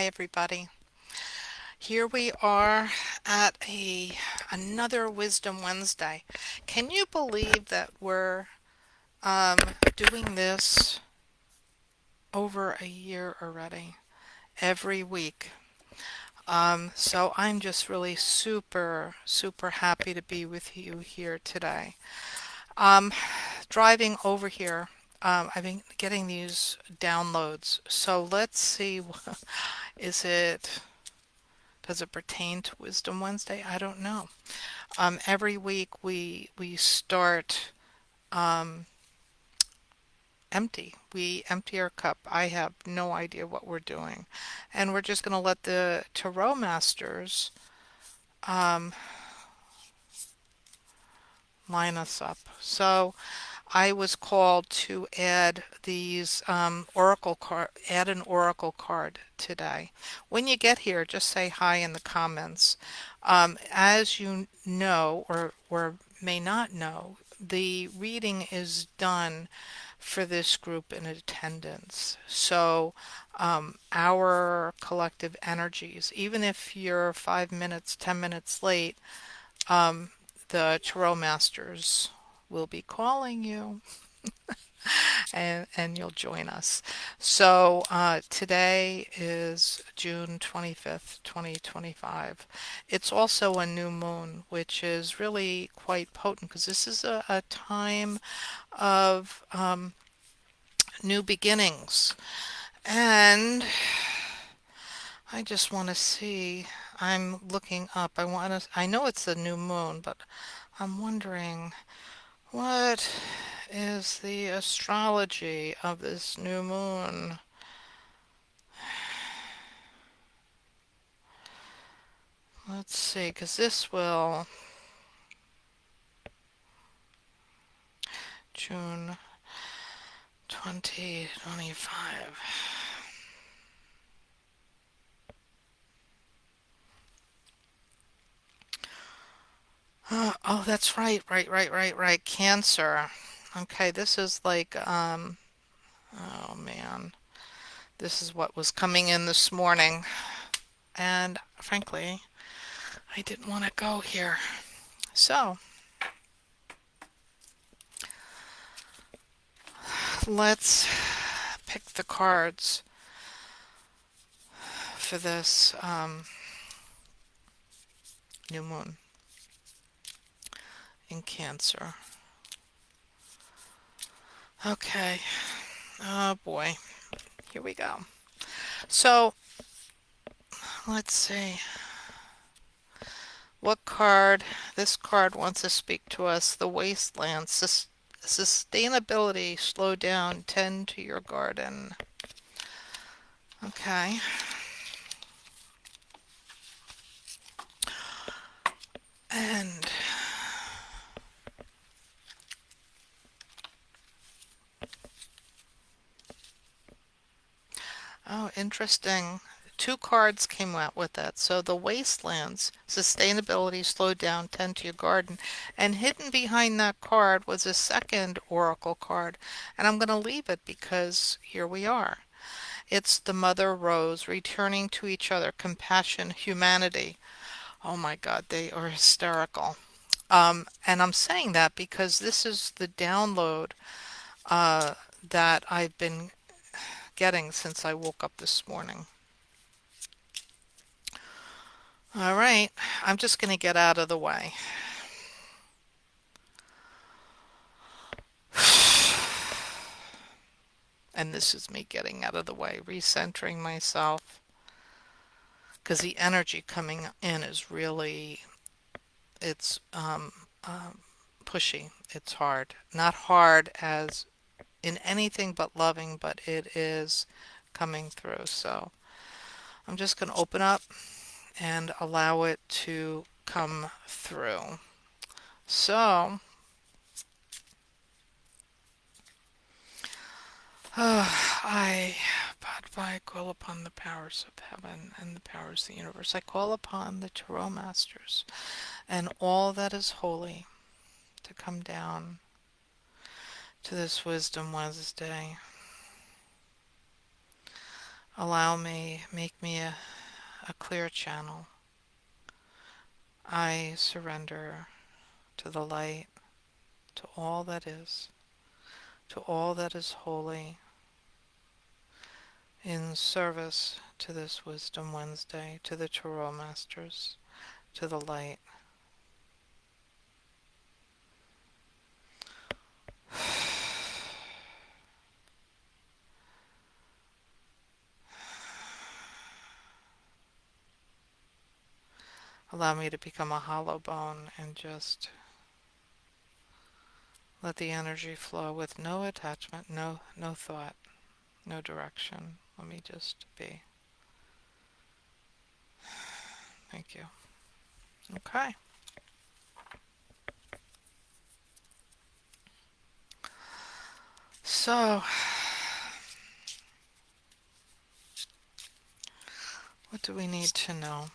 Hi everybody. Here we are at another Wisdom Wednesday. Can you believe that we're um, doing this over a year already, every week? So I'm just really super happy to be with you here today. Um, Driving over here, I've been getting these downloads. So let's see, is it does it pertain to Wisdom Wednesday? I don't know. Every week we start um, empty. We empty our cup. I have no idea what we're doing, and we're just going to let the Tarot Masters um, line us up. So I was called to add these oracle card, add an oracle card today. When you get here, just say hi in the comments. As you know, or may not know, the reading is done for this group in attendance. So our collective energies, even if you're 5 minutes, 10 minutes late, um, the Tarot Masters will be calling you and you'll join us. So today is June 25th, 2025. It's also a new moon, which is really quite potent because this is a time of new beginnings. And I just want to see, I'm looking up. I know it's a new moon, but I'm wondering what is the astrology of this new moon? Let's see, because this will June 2025. Oh, that's right. Cancer. Okay, this is like, oh man, this is what was coming in this morning. And frankly, I didn't want to go here. So let's pick the cards for this new moon in Cancer. Okay. Oh boy. Here we go. So let's see. What card? This card wants to speak to us. The wasteland. Sustainability. Slow down. Tend to your garden. Okay. And oh, interesting. Two cards came out with that. So the wastelands, sustainability, slow down, tend to your garden. And hidden behind that card was a second oracle card. And I'm going to leave it because here we are. It's the Mother Rose, returning to each other, compassion, humanity. Oh my God, they are hysterical. And I'm saying that because this is the download uh, that I've been getting since I woke up this morning. All right, I'm just going to get out of the way. And this is me getting out of the way, recentering myself, because the energy coming in is really, it's pushy. It's hard. Not hard as in anything but loving, but it is coming through. So I'm just going to open up and allow it to come through. So I call upon the powers of heaven and the powers of the universe. I call upon the Tarot Masters and all that is holy to come down to this Wisdom Wednesday. Allow me, make me a clear channel. I surrender to the light, to all that is, to all that is holy, in service to this Wisdom Wednesday, to the Tarot Masters, to the light. Allow me to become a hollow bone and just let the energy flow with no attachment, no thought, no direction. Let me just be. Thank you. Okay. So, what do we need to know?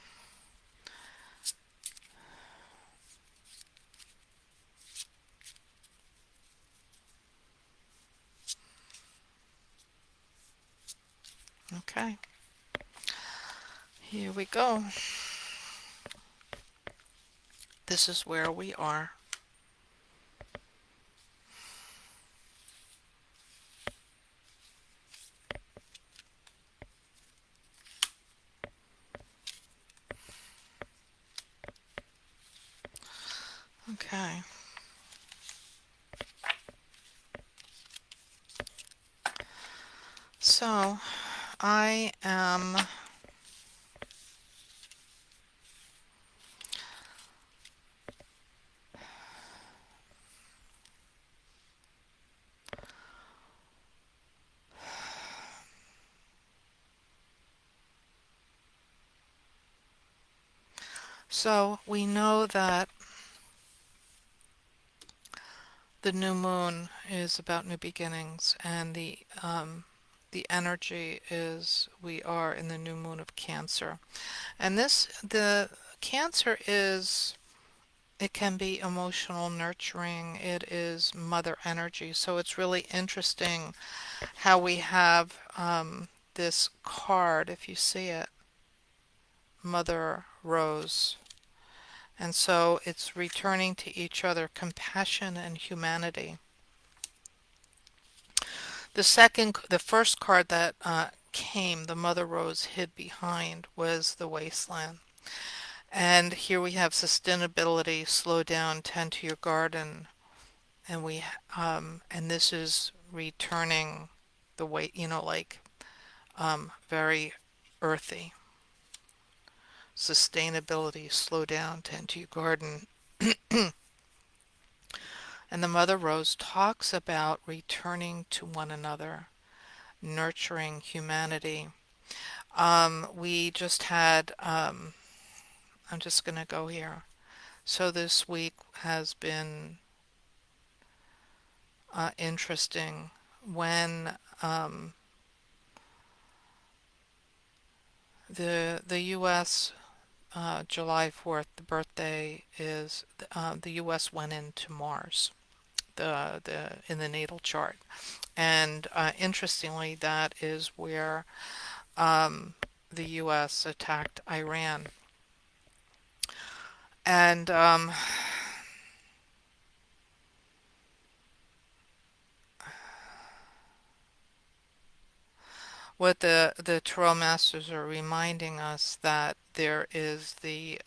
Okay. Here we go. This is where we are. Okay. So, I am so we know that the new moon is about new beginnings, and the energy is we are in the new moon of Cancer. And the Cancer is, it can be emotional, nurturing, it is mother energy. So it's really interesting how we have this card, if you see it, Mother Rose. And so it's returning to each other, compassion and humanity. The first card that came, the Mother Rose hid behind, was the wasteland. And here we have sustainability, slow down, tend to your garden, and and this is returning the way, like very earthy. Sustainability, slow down, tend to your garden. And the Mother Rose talks about returning to one another, nurturing humanity. We just had, I'm just going to go here. So this week has been interesting when the U.S. July 4th, the birthday is the U.S. went into Mars, the in the natal chart, and interestingly, that is where the U.S. attacked Iran, and what the Tarot Masters are reminding us that there is the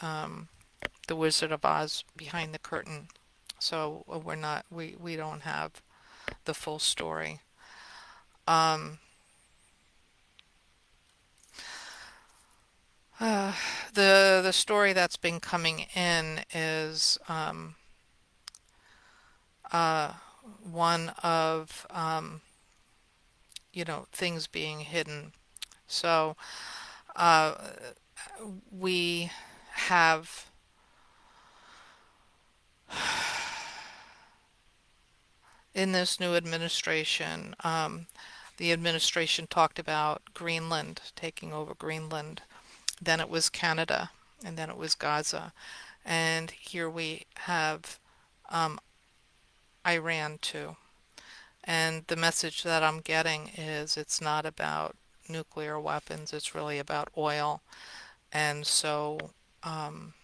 Wizard of Oz behind the curtain. So we don't have the full story. Um, uh, the story that's been coming in is uh, one of things being hidden. So uh, we have in this new administration, the administration talked about Greenland, taking over Greenland. Then it was Canada, and then it was Gaza. And here we have Iran too. And the message that I'm getting is it's not about nuclear weapons. It's really about oil. And so um,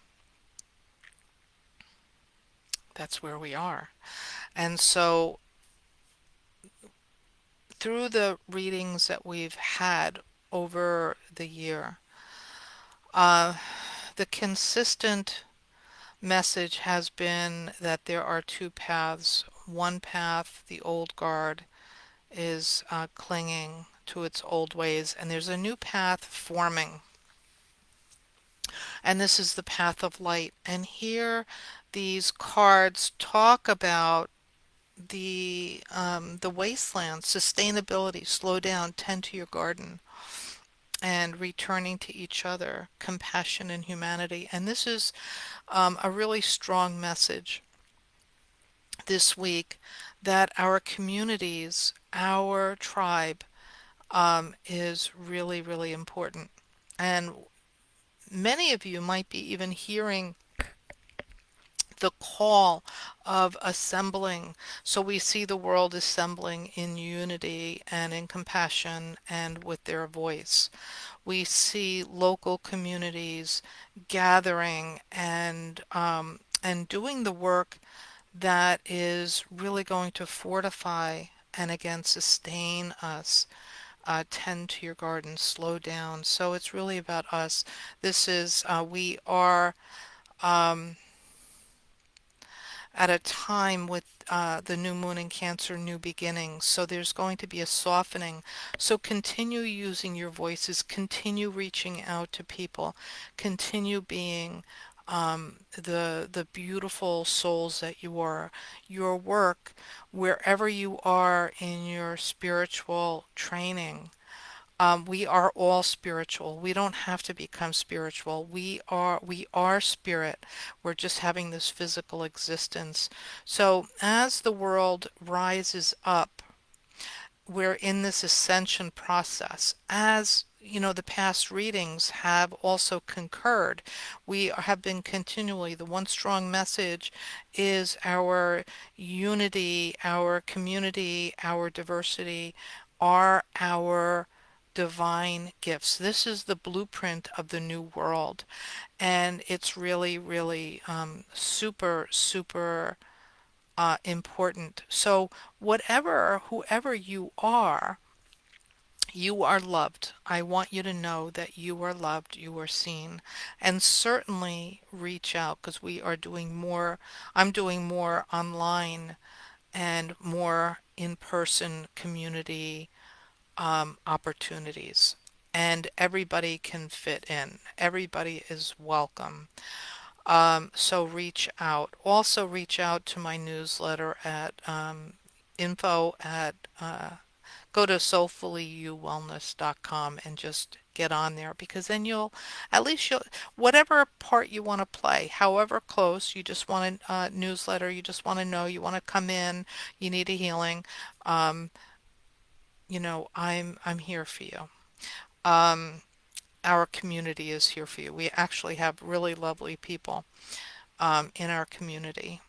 that's where we are. And so through the readings that we've had over the year, uh, the consistent message has been that there are two paths. One path, the old guard, is clinging to its old ways, and there's a new path forming, and this is the path of light. And here, these cards talk about the wasteland, sustainability, slow down, tend to your garden, and returning to each other, compassion and humanity. And this is a really strong message this week that our communities, our tribe, is really, really important. And many of you might be even hearing the call of assembling. So we see the world assembling in unity and in compassion and with their voice. We see local communities gathering and doing the work that is really going to fortify and again sustain us. Tend to your garden, slow down. So it's really about us. This is, we are um, at a time with the new moon in Cancer, new beginnings. So there's going to be a softening. So continue using your voices, continue reaching out to people, continue being the beautiful souls that you are. Your work, wherever you are in your spiritual training, we are all spiritual. We don't have to become spiritual. We are spirit. We're just having this physical existence. So as the world rises up, we're in this ascension process. As you know, the past readings have also concurred. We have been continually, the one strong message is our unity, our community, our diversity are our divine gifts. This is the blueprint of the new world. And it's really, really super, super important. So, whoever you are loved. I want you to know that you are loved, you are seen, and certainly reach out because we are doing more. I'm doing more online and more in-person community opportunities. And everybody can fit in. Everybody is welcome. So reach out. Also reach out to my newsletter at info at go to soulfullyouwellness.com and just get on there because then at least you'll whatever part you want to play, however close, you just want a newsletter, you just want to know, you want to come in, you need a healing. Um, I'm here for you. Um, our community is here for you. We actually have really lovely people in our community.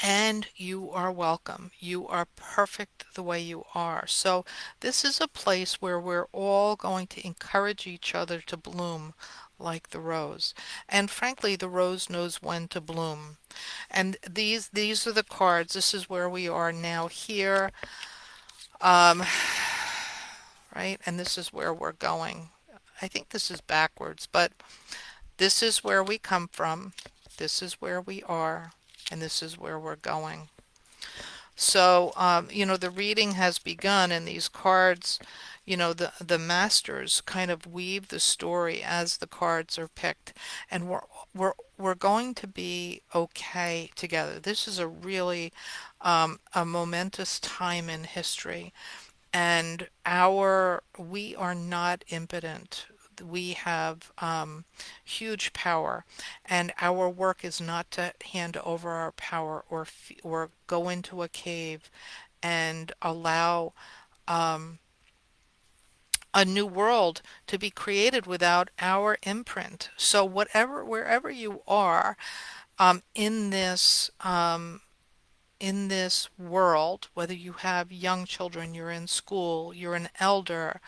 And you are welcome. You are perfect the way you are. So, this is a place where we're all going to encourage each other to bloom like the rose. And frankly, the rose knows when to bloom. And these are the cards. This is where we are now here, um, right? And this is where we're going. I think this is backwards, but this is where we come from. This is where we are, and this is where we're going. So, the reading has begun, and these cards, the masters kind of weave the story as the cards are picked, and we're going to be okay together. This is a really a momentous time in history, and we are not impotent. We have huge power, and our work is not to hand over our power or go into a cave and allow um, a new world to be created without our imprint. So wherever you are in this in this world, whether you have young children, you're in school, you're an elder,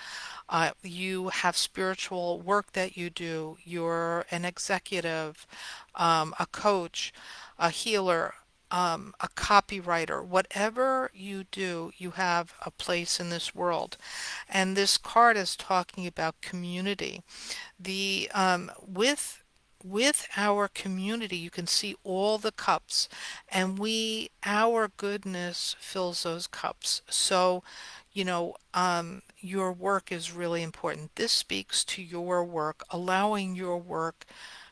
you have spiritual work that you do, you're an executive, a coach, a healer, a copywriter, whatever you do, you have a place in this world. And this card is talking about community. The with our community, you can see all the cups, and our goodness fills those cups. So, your work is really important. This speaks to your work, allowing your work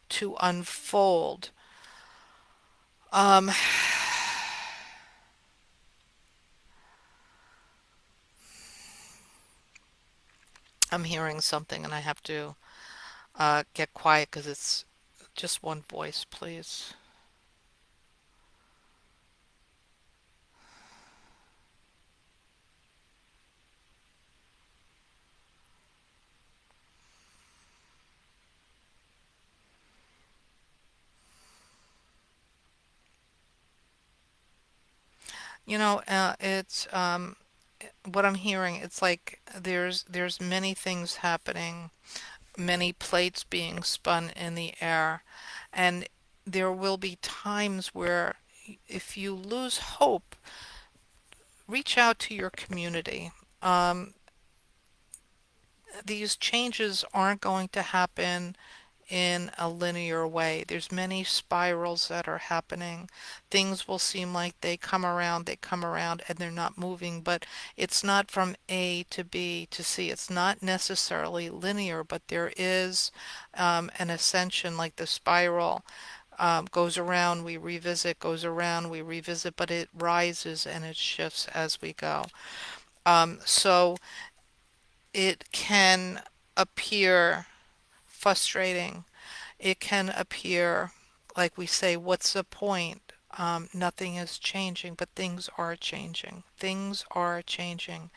to unfold. Um, I'm hearing something, and I have to get quiet because it's just one voice, please. It's what I'm hearing. It's like there's many things happening, many plates being spun in the air, and there will be times where if you lose hope, reach out to your community. Um, these changes aren't going to happen in a linear way. There's many spirals that are happening. Things will seem like they come around, and they're not moving, but it's not from A to B to C. It's not necessarily linear, but there is an ascension like the spiral. Goes around, we revisit, goes around, we revisit, but it rises and it shifts as we go. So it can appear frustrating. It can appear like we say, what's the point? Nothing is changing, but things are changing. Things are changing.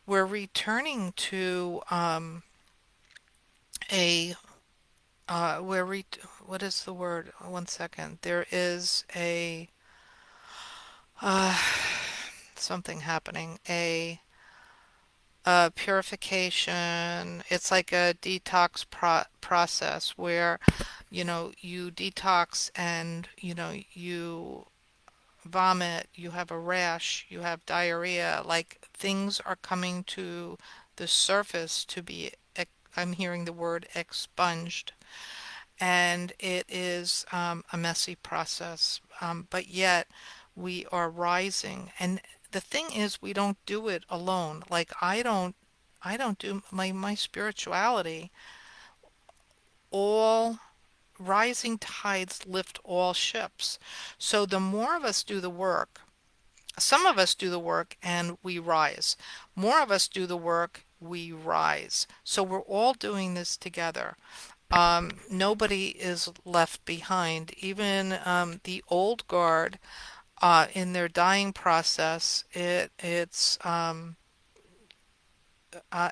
We're returning to a what is the word? One second. There is a uh, something happening. A purification. It's like a detox process where you detox and you vomit, you have a rash, you have diarrhea, like things are coming to the surface to be, I'm hearing the word expunged, and it is a messy process, but yet we are rising. And the thing is, we don't do it alone. Like I don't do my spirituality. All rising tides lift all ships. So the more of us do the work, some of us do the work and we rise. More of us do the work, we rise. So we're all doing this together. Nobody is left behind. Even the old guard, in their dying process, it's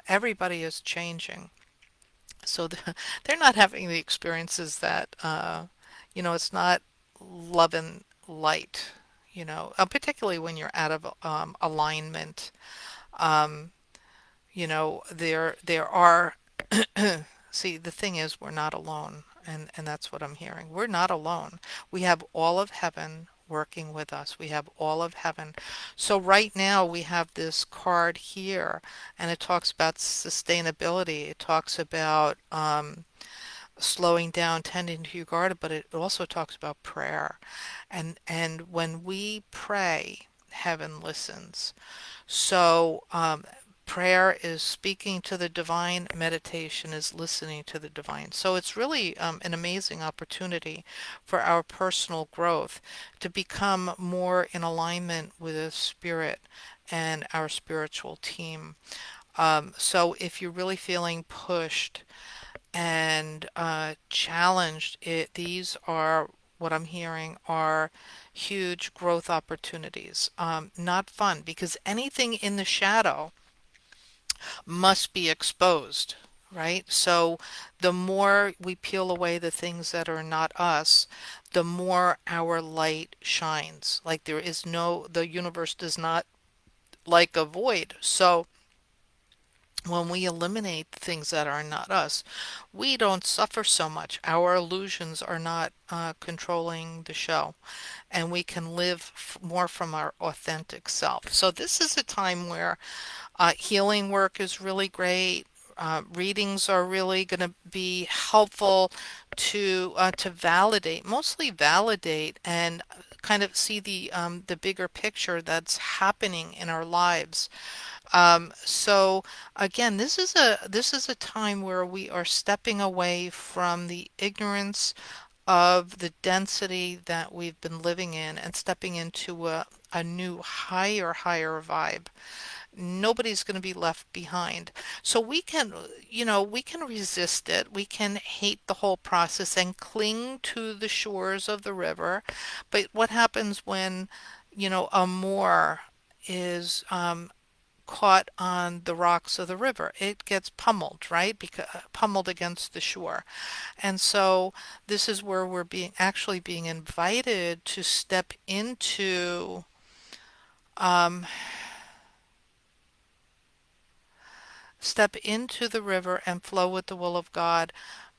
everybody is changing. So they're not having the experiences that it's not love and light. Particularly when you're out of alignment. Um, there are. See, the thing is, we're not alone, and that's what I'm hearing. We're not alone. We have all of heaven working with us. We have all of heaven. So right now we have this card here, and it talks about sustainability. It talks about slowing down, tending to your garden, but it also talks about prayer. And when we pray, heaven listens. So prayer is speaking to the divine, meditation is listening to the divine. So it's really an amazing opportunity for our personal growth to become more in alignment with the spirit and our spiritual team. So if you're really feeling pushed and challenged, these are what I'm hearing are huge growth opportunities. Not fun because anything in the shadow must be exposed, right? So the more we peel away the things that are not us, the more our light shines. Like there is no, the universe does not like a void. So when we eliminate the things that are not us, we don't suffer so much. Our illusions are not controlling the show, and we can live more from our authentic self. So this is a time where healing work is really great. Readings are really going to be helpful to validate, mostly validate and kind of see the bigger picture that's happening in our lives. So again, this is a time where we are stepping away from the ignorance of the density that we've been living in and stepping into a new higher vibe. Nobody's going to be left behind. So we can resist it. We can hate the whole process and cling to the shores of the river. But what happens when, a moor is caught on the rocks of the river? It gets pummeled, right? Because pummeled against the shore. And so this is where we're being invited to um, step into the river and flow with the will of God.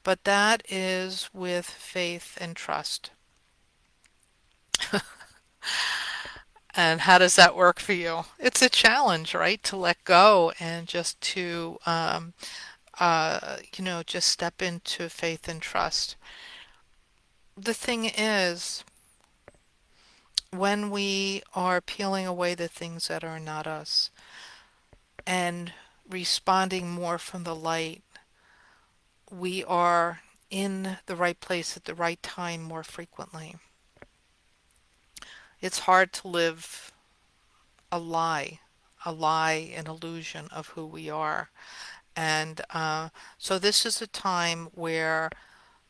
But that is with faith and trust. And how does that work for you? It's a challenge, right? To let go and just just step into faith and trust. The thing is, when we are peeling away the things that are not us and responding more from the light, we are in the right place at the right time more frequently. It's hard to live a lie, an illusion of who we are. And so this is a time where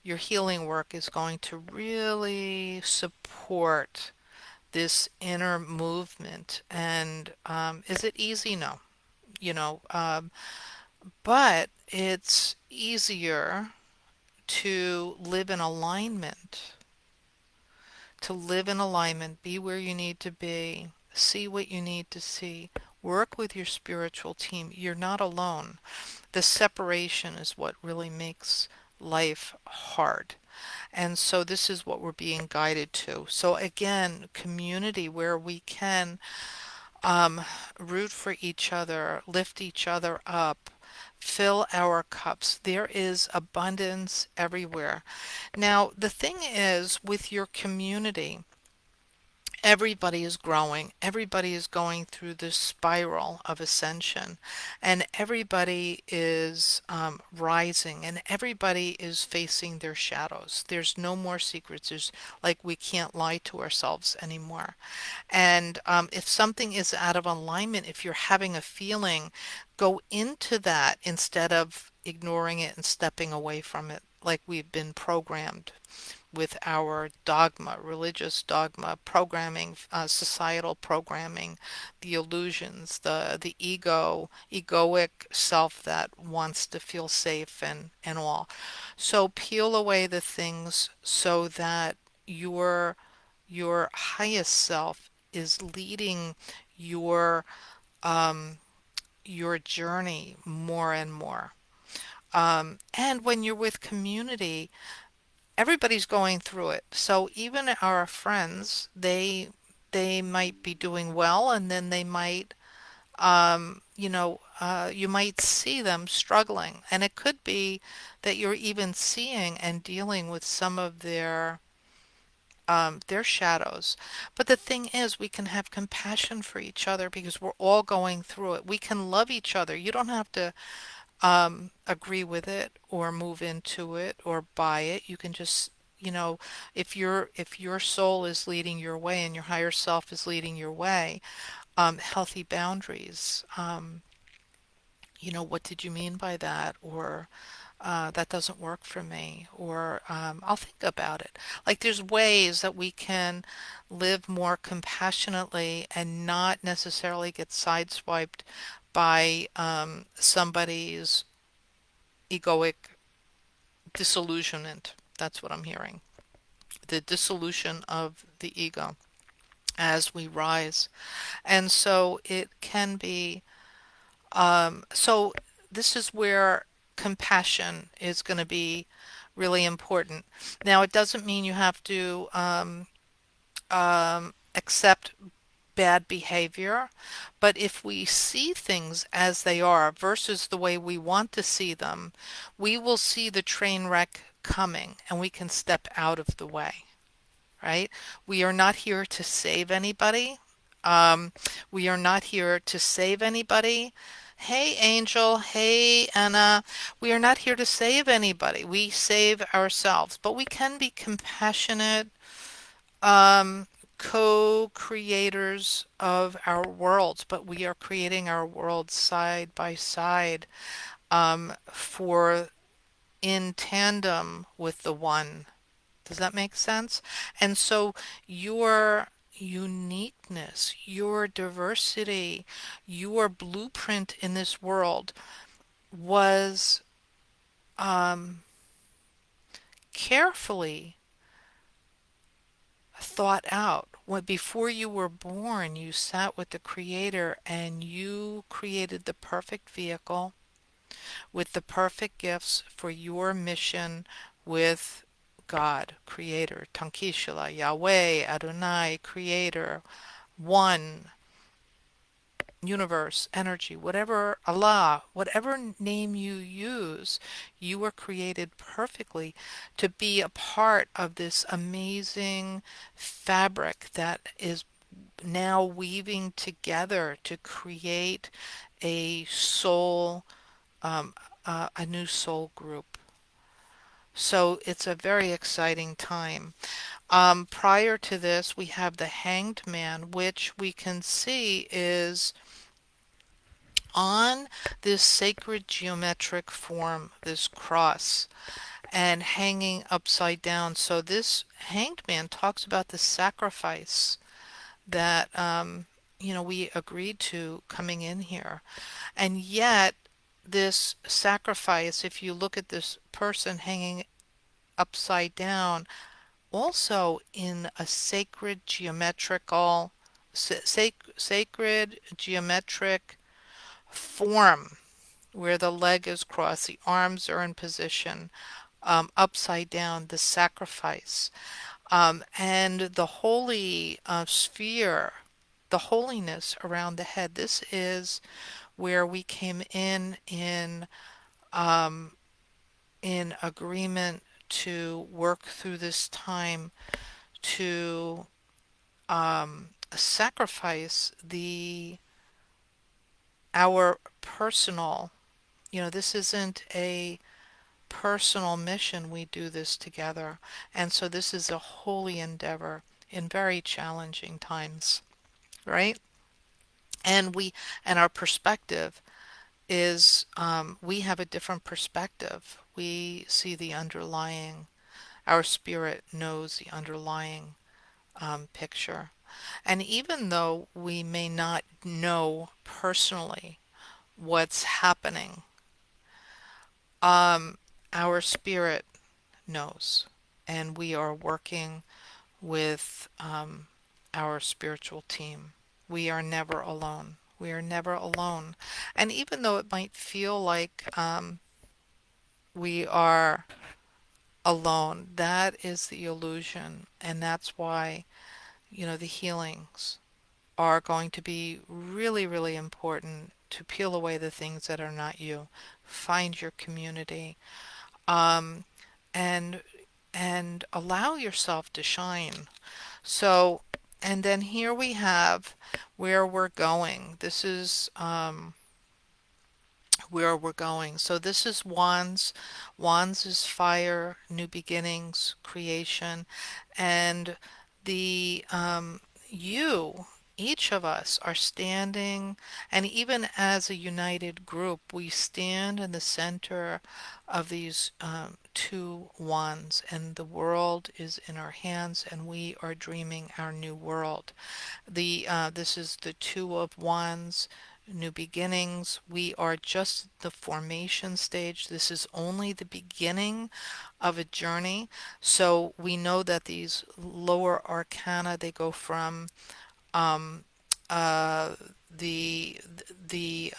your healing work is going to really support this inner movement. And is it easy? No. You know, um, but it's easier to live in alignment, be where you need to be, see what you need to see, work with your spiritual team. You're not alone. The separation is what really makes life hard. And so this is what we're being guided to. So again, community where we can um, root for each other, lift each other up, fill our cups. There is abundance everywhere. Now, the thing is with your community, everybody is growing, everybody is going through this spiral of ascension, and everybody is rising, and everybody is facing their shadows. There's no more secrets. There's like we can't lie to ourselves anymore. And if something is out of alignment, if you're having a feeling, go into that instead of ignoring it and stepping away from it like we've been programmed with our dogma, religious dogma, programming, societal programming, the illusions, the egoic self that wants to feel safe and all. So peel away the things so that your your highest self is leading your um, your journey more and more. And when you're with community, everybody's going through it. So even our friends, they might be doing well, and then they might, you might see them struggling, and it could be that you're even seeing and dealing with some of their shadows. But the thing is, we can have compassion for each other because we're all going through it. We can love each other. You don't have to agree with it or move into it or buy it. You can just, if your soul is leading your way and your higher self is leading your way, healthy boundaries. What did you mean by that? Or that doesn't work for me. Or I'll think about it. Like there's ways that we can live more compassionately and not necessarily get sideswiped by somebody's egoic disillusionment. That's what I'm hearing. The dissolution of the ego as we rise. And so it can be, so this is where compassion is going to be really important. Now, it doesn't mean you have to accept bad behavior, but if we see things as they are versus the way we want to see them, we will see the train wreck coming and we can step out of the way, right? We are not here to save anybody. Um, we are not here to save anybody. Hey, Angel. Hey, Anna. We are not here to save anybody. We save ourselves, but we can be compassionate, um, co-creators of our worlds, but we are creating our world side by side, for in tandem with the one. Does that make sense? And so your uniqueness, your diversity, your blueprint in this world was carefully thought out. When before you were born, you sat with the Creator and you created the perfect vehicle with the perfect gifts for your mission with God, Creator, Tankishala, Yahweh, Adonai, Creator, One, Universe, Energy, whatever, Allah, whatever name you use, you were created perfectly to be a part of this amazing fabric that is now weaving together to create a soul, um, a new soul group. So it's a very exciting time. Prior to this, we have the Hanged Man, which we can see is on this sacred geometric form, this cross, and hanging upside down. So this Hanged Man talks about the sacrifice that we agreed to coming in here. And yet, this sacrifice, if you look at this person hanging upside down, also in a sacred geometrical, sacred geometric form where the leg is crossed, the arms are in position, upside down, the sacrifice, and the holy sphere, the holiness around the head. This is where we came in agreement to work through this time to sacrifice the our personal, this isn't a personal mission. We do this together, and so this is a holy endeavor in very challenging times, right? And our perspective is, we have a different perspective. We see the underlying, our spirit knows the underlying picture. And even though we may not know personally what's happening, our spirit knows. And we are working with our spiritual team. We are never alone. We are never alone. And even though it might feel like we are alone, that is the illusion. And that's why, the healings are going to be really, really important to peel away the things that are not you. Find your community, um, and allow yourself to shine. So, and then here we have where we're going. This is where we're going. So this is wands. Wands is fire, new beginnings, creation, and the you, each of us are standing, and even as a united group, we stand in the center of these two wands, and the world is in our hands, and we are dreaming our new world. This is the two of wands, new beginnings. We are just the formation stage. This is only the beginning of a journey. So we know that these lower arcana, they go from um, uh, the the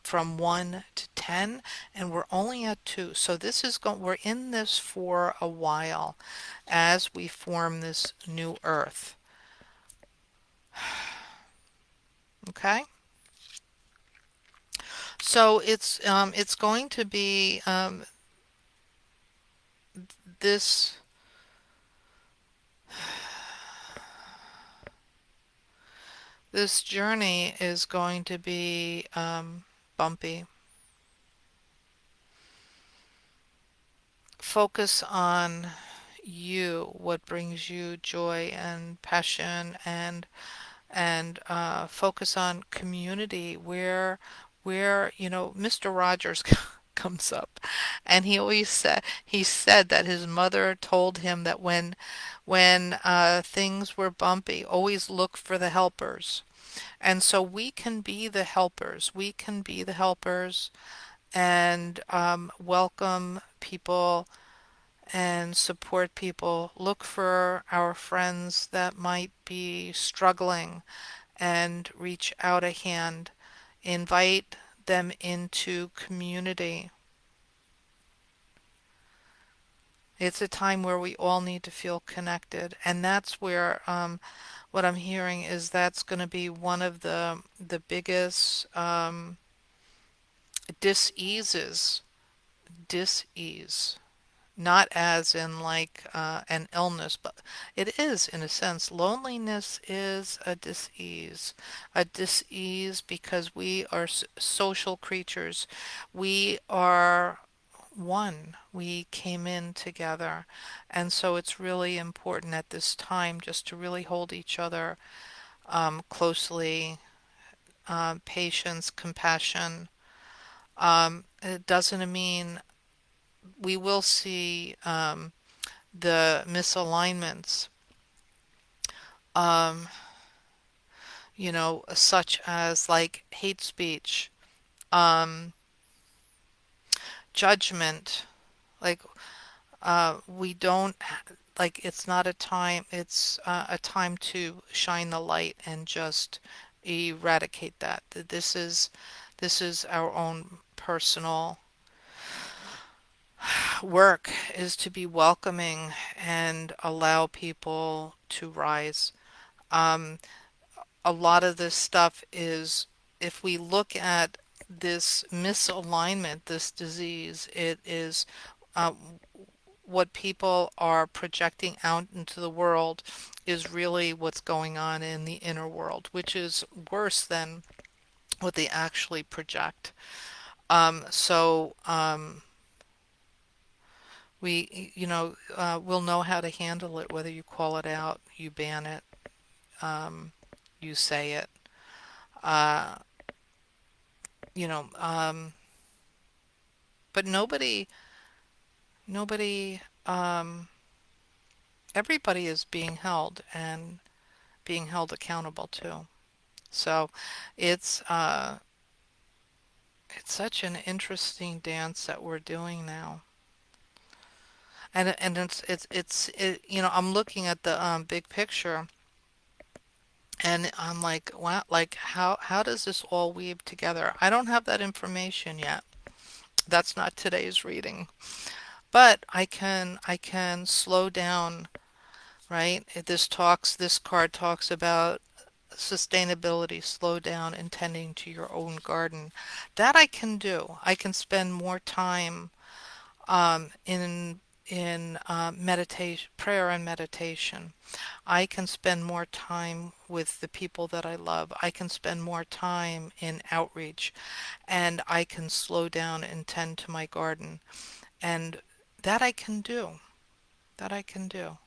from 1 to 10, and we're only at 2. So this is going, we're in this for a while as we form this new earth. Okay? So it's going to be this this journey is going to be bumpy. Focus on you, what brings you joy and passion, and focus on community where Mr. Rogers comes up, and he said that his mother told him that when things were bumpy, always look for the helpers. And so we can be the helpers. We can be the helpers and welcome people and support people. Look for our friends that might be struggling and reach out a hand. Invite them into community. It's a time where we all need to feel connected, and that's where what I'm hearing is that's going to be one of the biggest diseases. Disease. Not as in like an illness, but it is in a sense. Loneliness is a disease because we are social creatures. We are one. We came in together. And so it's really important at this time just to really hold each other closely, patience, compassion. It doesn't mean we will see the misalignments, um, such as like hate speech, um, judgment. Like we don't like it's not a time. It's a time to shine the light and just eradicate that. This is our own personal work is to be welcoming and allow people to rise. Um, a lot of this stuff is, if we look at this misalignment, this disease, it is uh, what people are projecting out into the world is really what's going on in the inner world, which is worse than what they actually project. So we'll know how to handle it, whether you call it out, you ban it, you say it. Uh, you know, but nobody, everybody is being held and being held accountable too. So it's uh, it's such an interesting dance that we're doing now. And I'm looking at the big picture, and I'm like, wow, like how does this all weave together? I don't have that information yet. That's not today's reading. But I can slow down, right? This card talks about sustainability, slow down and tending to your own garden. That I can do. I can spend more time in meditation, prayer and meditation. I can spend more time with the people that I love. I can spend more time in outreach, and I can slow down and tend to my garden. And that I can do. That I can do.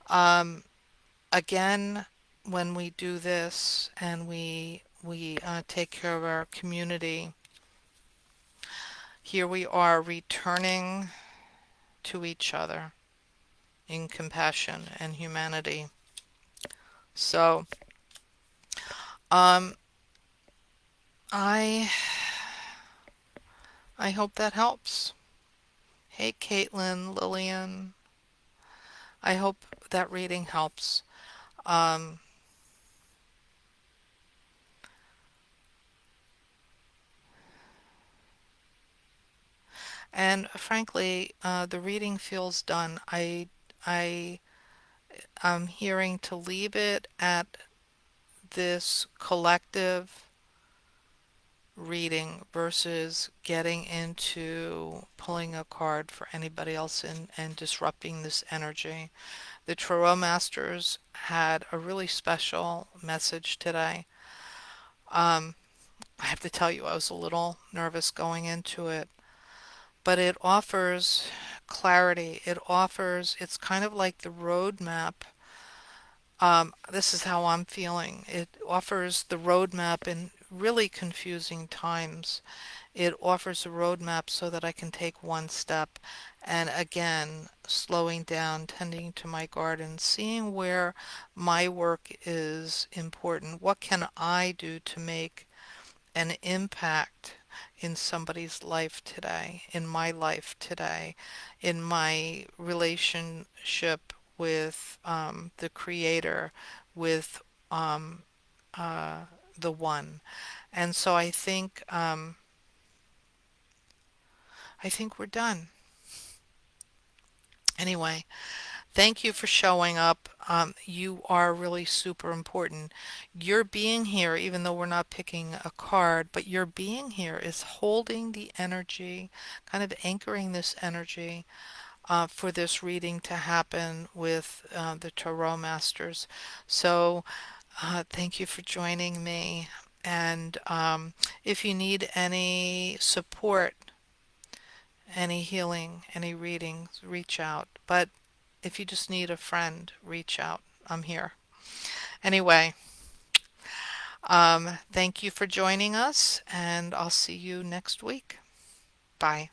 Um, Again, when we do this and we take care of our community, here we are returning to each other in compassion and humanity. So, um, I I hope that helps. Hey, Caitlin, Lillian. I hope that reading helps. Um, and frankly, the reading feels done. I am hearing to leave it at this collective reading versus getting into pulling a card for anybody else and disrupting this energy. The Tarot Masters had a really special message today. Um, I have to tell you, I was a little nervous going into it, but it offers clarity. It's kind of like the roadmap. This is how I'm feeling. It offers the roadmap in really confusing times. It offers a roadmap so that I can take one step. And again, slowing down, tending to my garden, seeing where my work is important. What can I do to make an impact in somebody's life today, in my life today, in my relationship with the Creator, with um, uh, the One. And so I think we're done. Anyway, thank you for showing up. You are really super important. Your being here, even though we're not picking a card, but your being here is holding the energy, kind of anchoring this energy for this reading to happen with the Tarot Masters. So, thank you for joining me. And if you need any support, any healing, any readings, reach out. But if you just need a friend, reach out. I'm here. Anyway, thank you for joining us, and I'll see you next week. Bye.